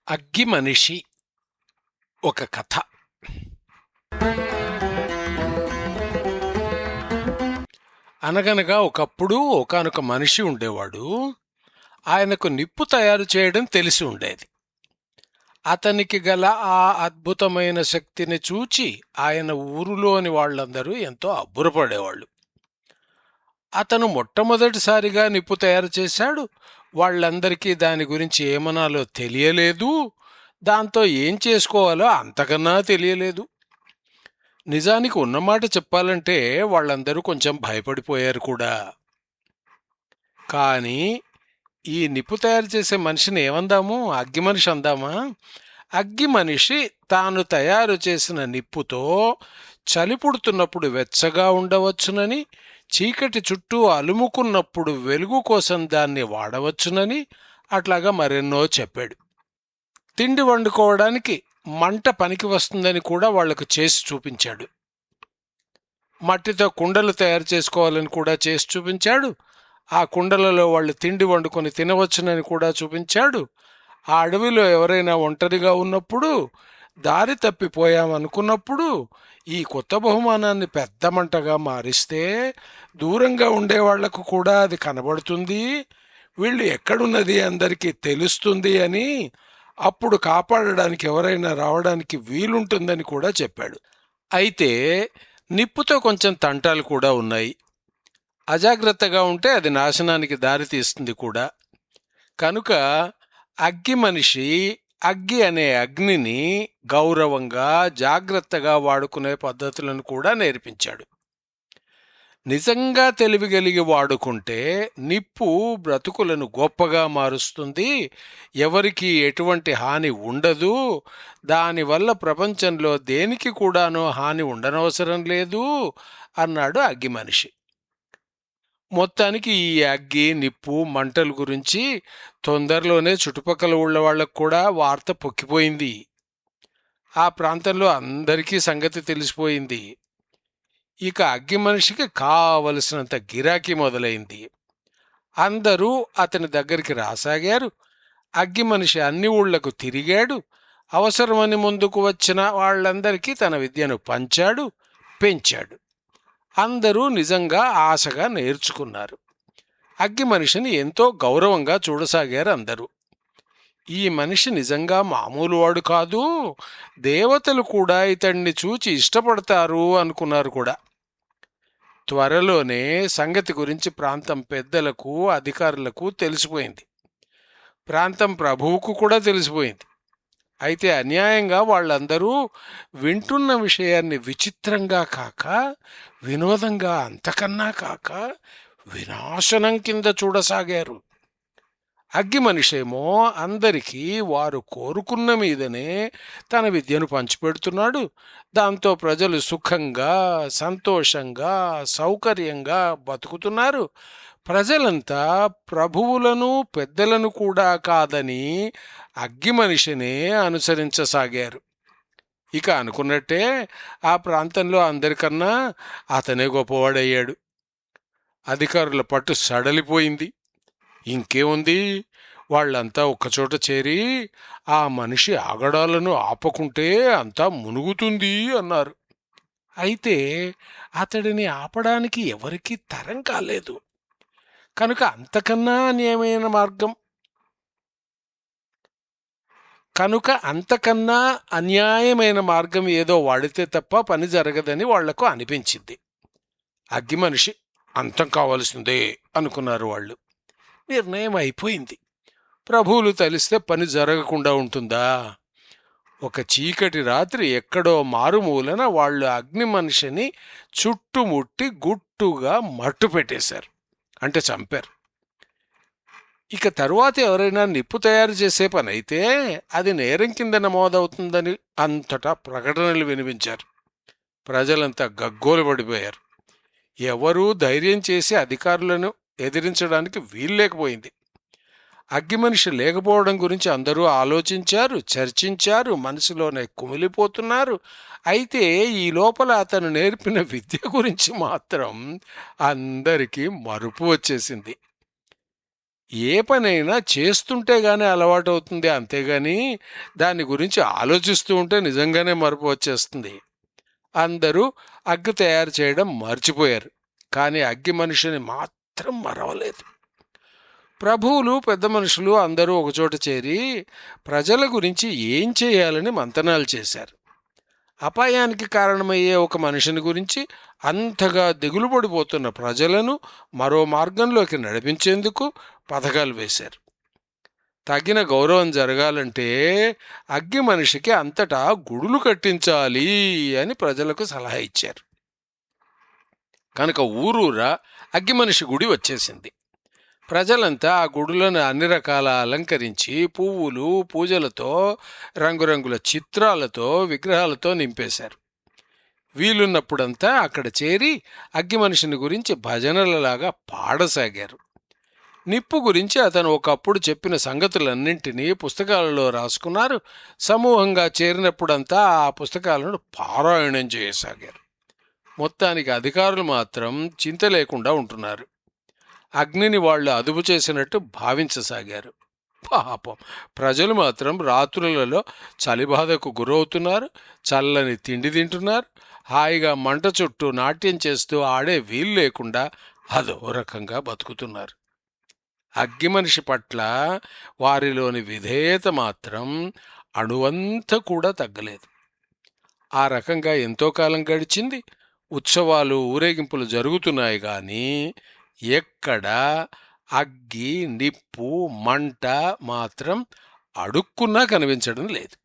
అగ్గి మనిషి ఒక కథ. అనగనగా ఒకప్పుడు ఒకానొక మనిషి ఉండేవాడు. ఆయనకు నిప్పు తయారు చేయడం తెలిసి ఉండేది. అతనికి గల ఆ అద్భుతమైన శక్తిని చూచి ఆయన ఊరులోని వాళ్ళందరూ ఎంతో అబ్బురపడేవాళ్ళు. అతను మొట్టమొదటిసారిగా నిప్పు తయారు చేశాడు. వాళ్ళందరికీ దాని గురించి ఏమనాలో తెలియలేదు. దాంతో ఏం చేసుకోవాలో అంతకన్నా తెలియలేదు. నిజానికి ఉన్నమాట చెప్పాలంటే వాళ్ళందరూ కొంచెం భయపడిపోయారు కూడా. కానీ ఈ నిప్పు తయారు చేసే మనిషిని ఏమందాము? అగ్గి మనిషి అందామా? అగ్గి మనిషి తాను తయారు చేసిన నిప్పుతో చలి పుడుతున్నప్పుడు వెచ్చగా ఉండవచ్చునని, చీకటి చుట్టూ అలుముకున్నప్పుడు వెలుగు కోసం దాన్ని వాడవచ్చునని, అట్లాగా మరెన్నో చెప్పాడు. తిండి వండుకోవడానికి మంట పనికి వస్తుందని కూడా వాళ్లకు చేసి చూపించాడు. మట్టితో కుండలు తయారు చేసుకోవాలని కూడా చేసి చూపించాడు. ఆ కుండలలో వాళ్ళు తిండి వండుకొని తినవచ్చునని కూడా చూపించాడు. ఆ అడవిలో ఎవరైనా ఒంటరిగా ఉన్నప్పుడు, దారి తప్పిపోయామనుకున్నప్పుడు ఈ కొత్త బహుమానాన్ని పెద్ద మంటగా మారిస్తే దూరంగా ఉండేవాళ్లకు కూడా అది కనబడుతుంది, వీళ్ళు ఎక్కడున్నది అందరికీ తెలుస్తుంది అని, అప్పుడు కాపాడడానికి ఎవరైనా రావడానికి వీలుంటుందని కూడా చెప్పాడు. అయితే నిప్పుతో కొంచెం తంటాలు కూడా ఉన్నాయి. అజాగ్రత్తగా ఉంటే అది నాశనానికి దారితీస్తుంది కూడా. కనుక అగ్గి మనిషి అగ్గి అనే అగ్నిని గౌరవంగా జాగ్రత్తగా వాడుకునే పద్ధతులను కూడా నేర్పించాడు. నిజంగా తెలివిగలిగి వాడుకుంటే నిప్పు బ్రతుకులను గొప్పగా మారుస్తుంది, ఎవరికి ఎటువంటి హాని ఉండదు, దానివల్ల ప్రపంచంలో దేనికి కూడానో హాని ఉండనవసరం లేదు అన్నాడు అగ్గి మనిషి. మొత్తానికి ఈ అగ్గి, నిప్పు, మంటల గురించి తొందరలోనే చుట్టుపక్కల ఊళ్ళ వాళ్లకు కూడా వార్త పొక్కిపోయింది. ఆ ప్రాంతంలో అందరికీ సంగతి తెలిసిపోయింది. ఇక అగ్గి మనిషికి కావలసినంత గిరాకీ మొదలైంది. అందరూ అతని దగ్గరికి రాసాగారు. అగ్గి మనిషి అన్ని ఊళ్లకు తిరిగాడు. అవసరమని ముందుకు వచ్చిన వాళ్ళందరికీ తన విద్యను పంచాడు, పెంచాడు. అందరూ నిజంగా ఆశగా నేర్చుకున్నారు. అగ్గి మనిషిని ఎంతో గౌరవంగా చూడసాగారు అందరూ. ఈ మనిషి నిజంగా మామూలు వాడు కాదు, దేవతలు కూడా ఇతన్ని చూచి ఇష్టపడతారు అనుకున్నారు కూడా. త్వరలోనే సంగతి గురించి ప్రాంతం పెద్దలకు, అధికారులకు తెలిసిపోయింది. ప్రాంతం ప్రభువుకు కూడా తెలిసిపోయింది. అయితే అన్యాయంగా వాళ్ళందరూ వింటున్న విషయాన్ని విచిత్రంగా కాక, వినోదంగా అంతకన్నా కాక, వినాశనం కింద చూడసాగారు. అగ్గి మనిషేమో అందరికీ వారు కోరుకున్న మీదనే తన విద్యను పంచిపెడుతున్నాడు. దాంతో ప్రజలు సుఖంగా, సంతోషంగా, సౌకర్యంగా బతుకుతున్నారు. ప్రజలంతా ప్రభువులను, పెద్దలను కూడా కాదని అగ్గి మనిషినే అనుసరించసాగారు. ఇక అనుకున్నట్టే ఆ ప్రాంతంలో అందరికన్నా అతనే గొప్పవాడయ్యాడు. అధికారుల పట్టు సడలిపోయింది. ఇంకేముంది, వాళ్ళంతా ఒక్కచోట చేరి ఆ మనిషి ఆగడాలను ఆపకుంటే అంతా మునుగుతుంది అన్నారు. అయితే అతడిని ఆపడానికి ఎవరికీ తరం కాలేదు. కనుక అంతకన్నా అన్యాయమైన మార్గం ఏదో వాడితే తప్ప పని జరగదని వాళ్లకు అనిపించింది. అగ్గి మనిషి అంతం కావాల్సిందే అనుకున్నారు వాళ్ళు. నిర్ణయం అయిపోయింది. ప్రభువులు తెలిస్తే పని జరగకుండా ఉంటుందా? ఒక చీకటి రాత్రి ఎక్కడో మారుమూలన వాళ్ళు అగ్ని మనిషిని చుట్టుముట్టి గుట్టుగా మట్టు పెట్టేశారు, అంటే చంపారు. ఇక తరువాత ఎవరైనా నిప్పు తయారు చేసే పని అయితే అది నేరం కింద నమోదవుతుందని అంతటా ప్రకటనలు వినిపించారు. ప్రజలంతా గగ్గోలు పడిపోయారు. ఎవరూ ధైర్యం చేసి అధికారులను ఎదిరించడానికి వీల్లేకపోయింది. అగ్గి మనిషి లేకపోవడం గురించి అందరూ ఆలోచించారు, చర్చించారు, మనసులోనే కుమిలిపోతున్నారు. అయితే ఈ లోపల అతను నేర్పిన విద్య గురించి మాత్రం అందరికీ మరుపు వచ్చేసింది. ఏ పనైనా చేస్తుంటే గానీ అలవాటు అవుతుంది, అంతేగాని దాని గురించి ఆలోచిస్తూ ఉంటే నిజంగానే మరపు వచ్చేస్తుంది. అందరూ అగ్గి తయారు చేయడం మర్చిపోయారు, కానీ అగ్గి మనిషిని మాత్రం మరవలేదు. ప్రభువులు, పెద్ద మనుషులు అందరూ ఒకచోట చేరి ప్రజల గురించి ఏం చేయాలని మంతనాలు చేశారు. అపాయానికి కారణమయ్యే ఒక మనిషిని గురించి, అంతగా దిగులు పడిపోతున్న ప్రజలను మరో మార్గంలోకి నడిపించేందుకు పథకాలు వేశారు. తగిన గౌరవం జరగాలంటే అగ్గి మనిషికి అంతటా గుడులు కట్టించాలి అని ప్రజలకు సలహా ఇచ్చారు. కనుక ఊరూరా అగ్గి మనిషి గుడి వచ్చేసింది. ప్రజలంతా ఆ గుడులను అన్ని రకాల అలంకరించి పువ్వులు, పూజలతో, రంగురంగుల చిత్రాలతో, విగ్రహాలతో నింపేశారు. వీలున్నప్పుడంతా అక్కడ చేరి అగ్గి మనిషిని గురించి భజనలలాగా పాడసాగారు. నిప్పు గురించి అతను ఒకప్పుడు చెప్పిన సంగతులన్నింటినీ పుస్తకాలలో రాసుకున్నారు. సమూహంగా చేరినప్పుడంతా ఆ పుస్తకాలను పారాయణం చేయసాగారు. మొత్తానికి అధికారులు మాత్రం చింత లేకుండా ఉంటున్నారు. అగ్నిని వాళ్ళు అదుపు చేసినట్టు భావించసాగారు. పాపం ప్రజలు మాత్రం రాత్రులలో చలిబాధకు గురవుతున్నారు, చల్లని తిండి తింటున్నారు, హాయిగా మంట చుట్టూ నాట్యం చేస్తూ ఆడే వీలు లేకుండా అదో రకంగా బతుకుతున్నారు. అగ్గి మనిషి పట్ల వారిలోని విధేయత మాత్రం అణువంత కూడా తగ్గలేదు. ఆ రకంగా ఎంతో కాలం గడిచింది. ఉత్సవాలు, ఊరేగింపులు జరుగుతున్నాయి, కానీ ఎక్కడ అగ్గి, నిప్పు, మంట మాత్రం అడుక్కున్నా కనిపించడం లేదు.